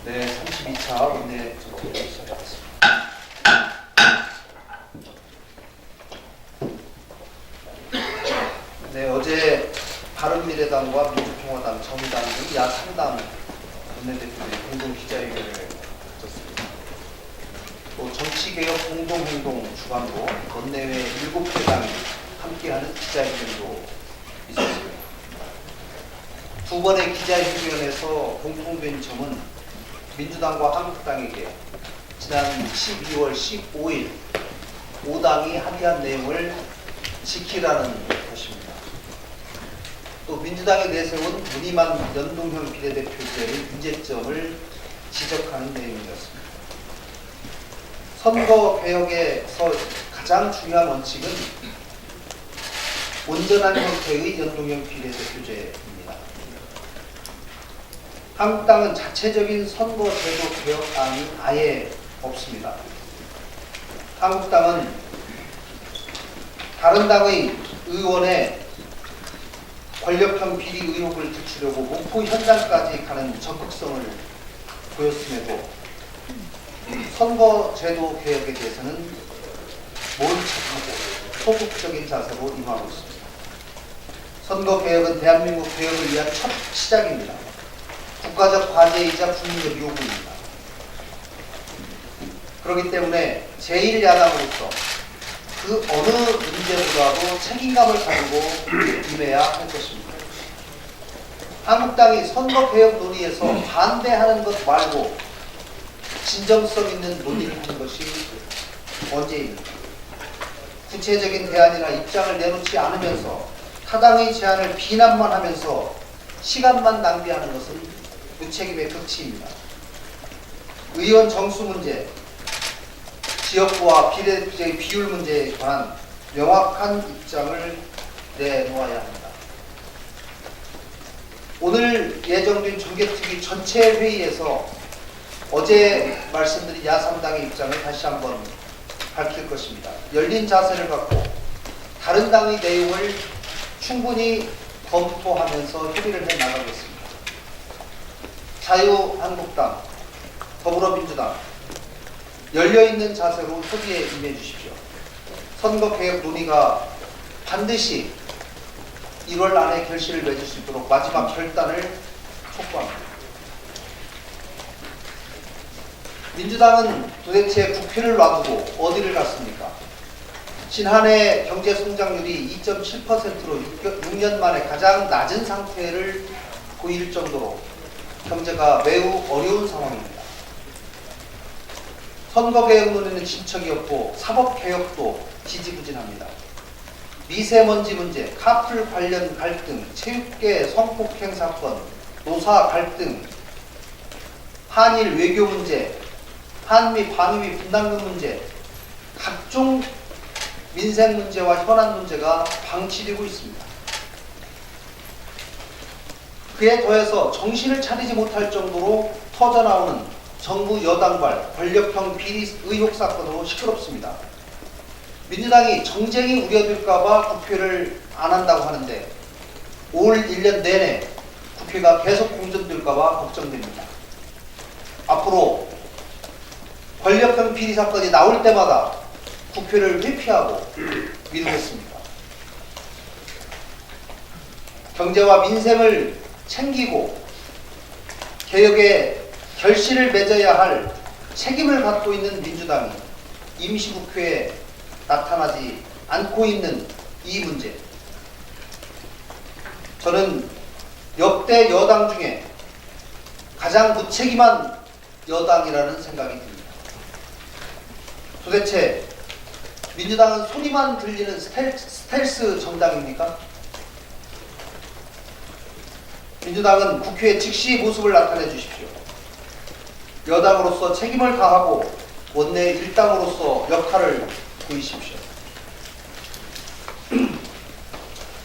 네, 32차 원내 정책을 시작하겠습니다. 네, 어제 바른미래당과 민주평화당, 정의당 등 야3당 원내대표들이 공동 기자회견을 가졌습니다. 또 정치개혁 공동행동 주관으로 원내외 7개 당이 함께하는 기자회견도 있었습니다. 두 번의 기자회견에서 공통된 점은 민주당과 한국당에게 지난 12월 15일 5당이 합의한 내용을 지키라는 것입니다. 또 민주당이 내세운 문희만 연동형 비례대표제의 문제점을 지적하는 내용이었습니다. 선거개혁에서 가장 중요한 원칙은 온전한 형태의 연동형 비례대표제입니다. 한국당은 자체적인 선거제도 개혁안이 아예 없습니다. 한국당은 다른 당의 의원의 권력형 비리 의혹을 들추려고 목포 현장까지 가는 적극성을 보였음에도 선거제도 개혁에 대해서는 몰착하고 소극적인 자세로 임하고 있습니다. 선거개혁은 대한민국 개혁을 위한 첫 시작입니다. 국가적 과제이자 국민적 요구입니다. 그렇기 때문에 제1야당으로서 그 어느 문제보다도 책임감을 가지고 임해야 할 것입니다. 한국당이 선거개혁 논의에서 반대하는 것 말고 진정성 있는 논의를 하는 것이 언제입니까? 구체적인 대안이나 입장을 내놓지 않으면서 타당의 제안을 비난만 하면서 시간만 낭비하는 것은 무책임의 극치입니다. 의원 정수 문제, 지역구와 비례대표제의 비율 문제에 관한 명확한 입장을 내놓아야 합니다. 오늘 예정된 정개특위 전체 회의에서 어제 말씀드린 야3당의 입장을 다시 한번 밝힐 것입니다. 열린 자세를 갖고 다른 당의 내용을 충분히 검토하면서 협의를 해 나가겠습니다. 자유한국당, 더불어민주당 열려있는 자세로 협의에 임해 주십시오. 선거개혁 논의가 반드시 1월 안에 결실을 맺을 수 있도록 마지막 결단을 촉구합니다. 민주당은 도대체 국회를 놔두고 어디를 갔습니까? 지난해 경제 성장률이 2.7%로 6년 만에 가장 낮은 상태를 보일 정도로 경제가 매우 어려운 상황입니다. 선거개혁 논의는 진척이 없고 사법개혁도 지지부진합니다. 미세먼지 문제, 카풀 관련 갈등, 체육계 성폭행 사건, 노사 갈등, 한일 외교 문제, 한미 방위비 분담금 문제, 각종 민생 문제와 현안 문제가 방치되고 있습니다. 그에 더해서 정신을 차리지 못할 정도로 터져나오는 정부 여당발 권력형 비리 의혹 사건으로 시끄럽습니다. 민주당이 정쟁이 우려될까봐 국회를 안 한다고 하는데 올 1년 내내 국회가 계속 공전될까봐 걱정됩니다. 앞으로 권력형 비리 사건이 나올 때마다 국회를 회피하고 미루겠습니다. 경제와 민생을 챙기고 개혁에 결실을 맺어야 할 책임을 갖고 있는 민주당이 임시국회에 나타나지 않고 있는 이 문제, 저는 역대 여당 중에 가장 무책임한 여당이라는 생각이 듭니다. 도대체 민주당은 소리만 들리는 스텔스 정당입니까? 민주당은 국회에 즉시 모습을 나타내 주십시오. 여당으로서 책임을 다하고 원내 일당으로서 역할을 보이십시오.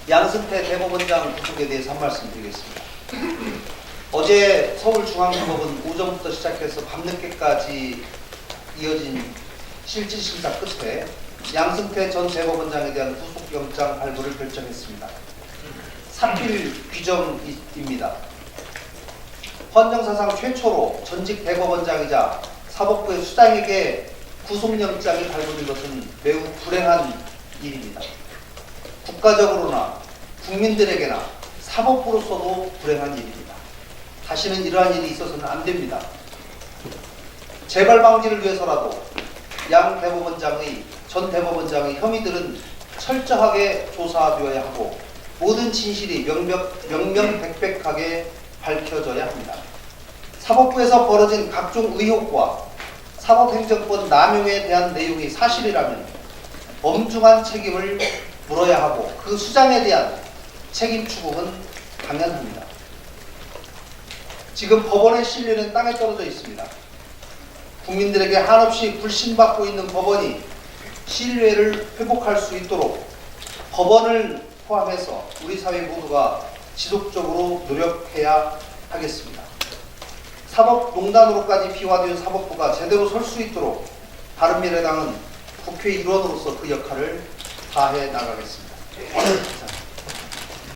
양승태 대법원장 구속에 대해서 한 말씀 드리겠습니다. 어제 서울중앙지법은 오전부터 시작해서 밤늦게까지 이어진 실질심사 끝에 양승태 전 대법원장에 대한 구속영장 발부를 결정했습니다. 사필 규정입니다. 헌정사상 최초로 전직 대법원장이자 사법부의 수장에게 구속영장이 발부된 것은 매우 불행한 일입니다. 국가적으로나 국민들에게나 사법부로서도 불행한 일입니다. 다시는 이러한 일이 있어서는 안 됩니다. 재발 방지를 위해서라도 전 대법원장의 혐의들은 철저하게 조사되어야 하고 모든 진실이 명명백백하게 밝혀져야 합니다. 사법부에서 벌어진 각종 의혹과 사법행정권 남용에 대한 내용이 사실이라면 엄중한 책임을 물어야 하고 그 수장에 대한 책임 추궁은 당연합니다. 지금 법원의 신뢰는 땅에 떨어져 있습니다. 국민들에게 한없이 불신받고 있는 법원이 신뢰를 회복할 수 있도록 법원을 포함해서 우리 사회 모두가 지속적으로 노력해야 하겠습니다. 사법농단으로까지 비화된 사법부가 제대로 설 수 있도록 바른미래당은 국회 일원으로서 그 역할을 다해 나가겠습니다.